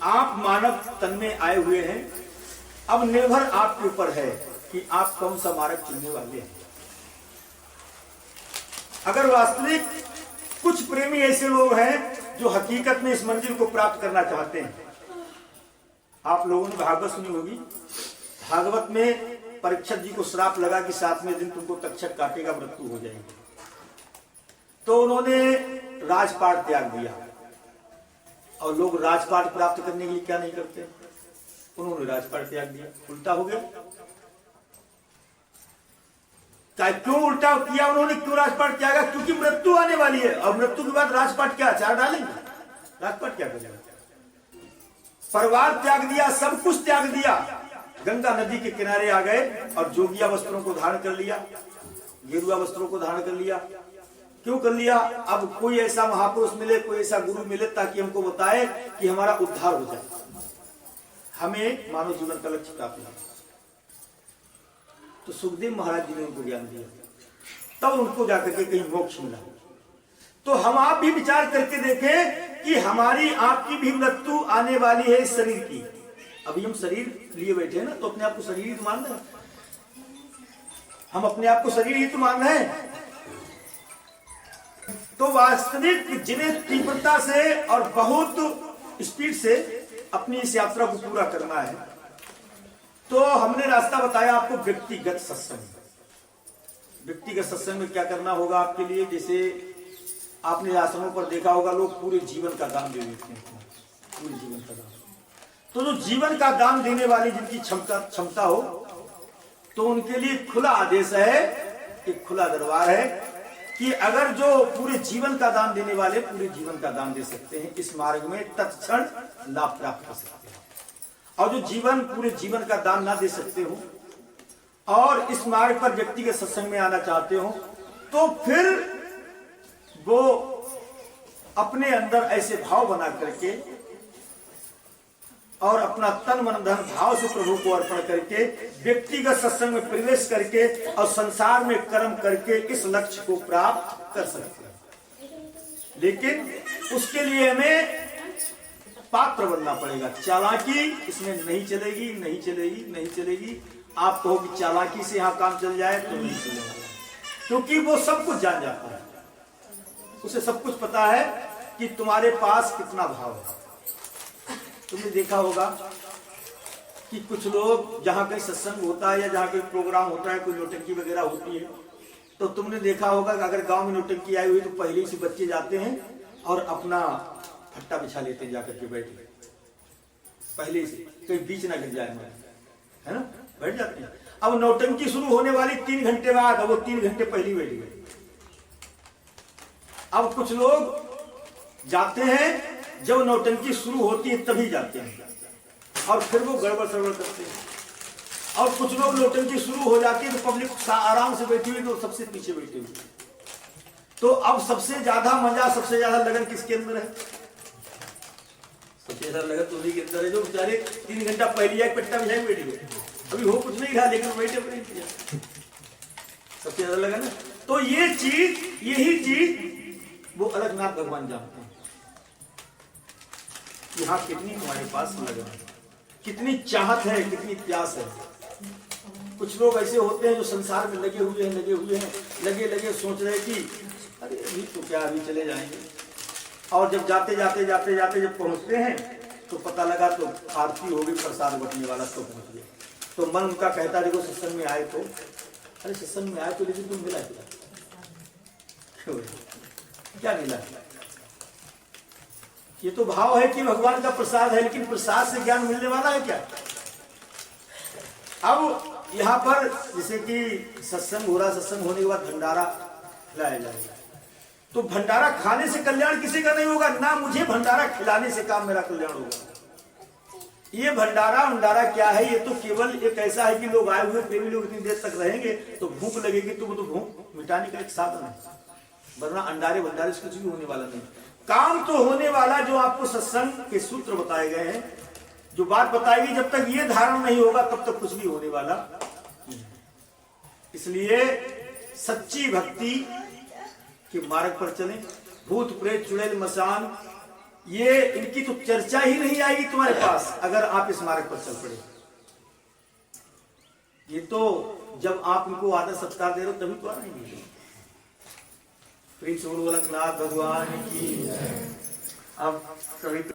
आप मानव तन में आए हुए हैं। अब निर्भर आपके ऊपर है कि आप कौन सा मार्ग चुनने वाले हैं। अगर वास्तविक कुछ प्रेमी ऐसे लोग हैं जो हकीकत में इस मंजिल को प्राप्त करना चाहते हैं। आप लोगों ने भागवत सुनी होगी। भागवत में परीक्षित जी को श्राप लगा कि 7वें दिन तुमको तक्षक काटेगा, मृत्यु हो जाएगी। तो उन्होंने राजपाट त्याग दिया। और लोग राजपाट प्राप्त करने के लिए क्या नहीं करते, उन्होंने राजपाट त्याग दिया। उल्टा हो गया। क्यों उल्टा किया उन्होंने, क्यों राजपाट त्यागा? क्योंकि मृत्यु आने वाली है और मृत्यु के बाद राजपाट क्या अचार डालेंगे? राजपाट क्या करेगा? परिवार त्याग दिया, सब कुछ त्याग दिया, गंगा नदी के किनारे आ गए और जोगिया वस्त्रों को धारण कर लिया, गेरुआ वस्त्रों को धारण कर लिया। क्यों कर लिया? अब कोई ऐसा महापुरुष मिले, कोई ऐसा गुरु मिले ताकि हमको बताए कि हमारा उद्धार हो जाए, हमें मानव जीवन का लक्ष्य प्राप्त हो। तो सुखदेव महाराज जी ने उनको ज्ञान दिया, तब उनको जाकर के कहीं मोक्ष मिला। तो हम आप भी विचार करके देखें कि हमारी आपकी भी मृत्यु आने वाली है इस शरीर की। अभी हम शरीर लिए बैठे हैं ना, तो अपने आप को शरीर ही तो मान रहे हैं। हम अपने आप को शरीर ही तो मान रहे हैं। तो वास्तविक जिन्हें तीव्रता से और बहुत स्पीड से अपनी इस यात्रा को पूरा करना है, तो हमने रास्ता बताया आपको व्यक्तिगत सत्संग। व्यक्तिगत सत्संग में क्या करना होगा आपके लिए? जैसे आपने आश्रमों पर देखा होगा, लोग पूरे जीवन का दान दे देते हैं, पूरे जीवन का दान। तो जो जीवन का दान देने वाली जिनकी क्षमता हो, तो उनके लिए खुला आदेश है, एक खुला दरबार है कि अगर जो पूरे जीवन का दान देने वाले पूरे जीवन का दान दे सकते हैं, इस मार्ग में तत्क्षण लाभ प्राप्त कर सकते हैं। और जो जीवन पूरे जीवन का दान ना दे सकते हो और इस मार्ग पर व्यक्तिगत सत्संग में आना चाहते हो, तो फिर वो अपने अंदर ऐसे भाव बना करके और अपना तन मन धन भाव से प्रभु को अर्पण करके व्यक्तिगत सत्संग में प्रवेश करके और संसार में कर्म करके इस लक्ष्य को प्राप्त कर सकते हैं। लेकिन उसके लिए हमें पात्र बनना पड़ेगा। चालाकी इसमें नहीं चलेगी, नहीं चलेगी, नहीं चलेगी। आप कहो कि चालाकी से यहां काम चल जाए तो नहीं चलेगा, क्योंकि वो सब कुछ जान जाता है, उसे सब कुछ पता है कि तुम्हारे पास कितना भाव है। तुमने देखा होगा कि कुछ लोग जहां कहीं सत्संग होता है या जहां कोई प्रोग्राम होता है, कोई नौटंकी वगैरह होती है, तो तुमने देखा होगा कि अगर गांव में नौटंकी आई हुई तो पहले से बच्चे जाते हैं और अपना फट्टा बिछा लेते हैं, जाकर के बैठ गए पहले से, कहीं बीच ना गिर जाए, है ना, बैठ जाते हैं। अब नौटंकी शुरू होने वाली 3 घंटे बाद, वो 3 घंटे पहले बैठ गए। अब कुछ लोग जाते हैं जब नौटंकी शुरू होती है तभी जाते हैं और फिर वो गड़बड़ सड़बड़ करते हैं। और कुछ लोग नौटंकी शुरू हो जाती है तो पब्लिक आराम से बैठी हुई, तो सबसे पीछे बैठे हुए। तो अब सबसे ज्यादा मजा, सबसे ज्यादा लगन किसके अंदर है? सबसे ज्यादा लगन तो उन्हीं के अंदर है जो बेचारे 3 घंटा पहले आए, पट्टा बिछाए बैठ गए, अभी हो कुछ नहीं रहा लेकिन बैठे बैठे किया, सबसे ज्यादा लगन है। तो ये चीज, यही चीज वो अलगनाथ भगवान जानते हैं। यहाँ कितनी तुम्हारे पास लगन है, कितनी चाहत है, कितनी प्यास है। कुछ लोग ऐसे होते हैं जो संसार में लगे हुए हैं, लगे सोच रहे कि अरे अभी तो क्या, अभी चले जाएंगे। और जब जाते जब पहुंचते हैं तो पता लगा तो आरती हो गई, प्रसाद बटने वाला तो पहुंच गया। तो मन उनका कहता देखो सत्संग में आए तो, अरे सत्संग में आए तो लेकिन तुम मिला क्या मिला? ये तो भाव है कि भगवान का प्रसाद है, लेकिन प्रसाद से ज्ञान मिलने वाला है क्या? अब यहाँ पर जैसे कि सत्संग हो रहा, सत्संग होने के बाद भंडारा खिलाया जाएगा, तो भंडारा खाने से कल्याण किसी का नहीं होगा ना, मुझे भंडारा खिलाने से काम मेरा कल्याण होगा। ये भंडारा क्या है? ये तो केवल एक ऐसा है कि लोग आए हुए प्रेमी लोग इतनी देर तक रहेंगे तो भूख लगेगी, तो वो तो भूख मिटाने का एक साधन है, वरना अंडारे भंडारे से कुछ भी होने वाला नहीं। काम तो होने वाला जो आपको सत्संग के सूत्र बताए गए हैं, जो बात बताएगी, जब तक ये धारण नहीं होगा तब तक कुछ भी होने वाला नहीं। इसलिए सच्ची भक्ति के मार्ग पर चलें। भूत प्रेत चुड़ैल मसान ये इनकी तो चर्चा ही नहीं आएगी तुम्हारे पास अगर आप इस मार्ग पर चल पड़े। ये तो जब आप इनको आदर सत्कार दे रहे हो तभी तो आएंगे। प्रिंस भगवान की। अब कभी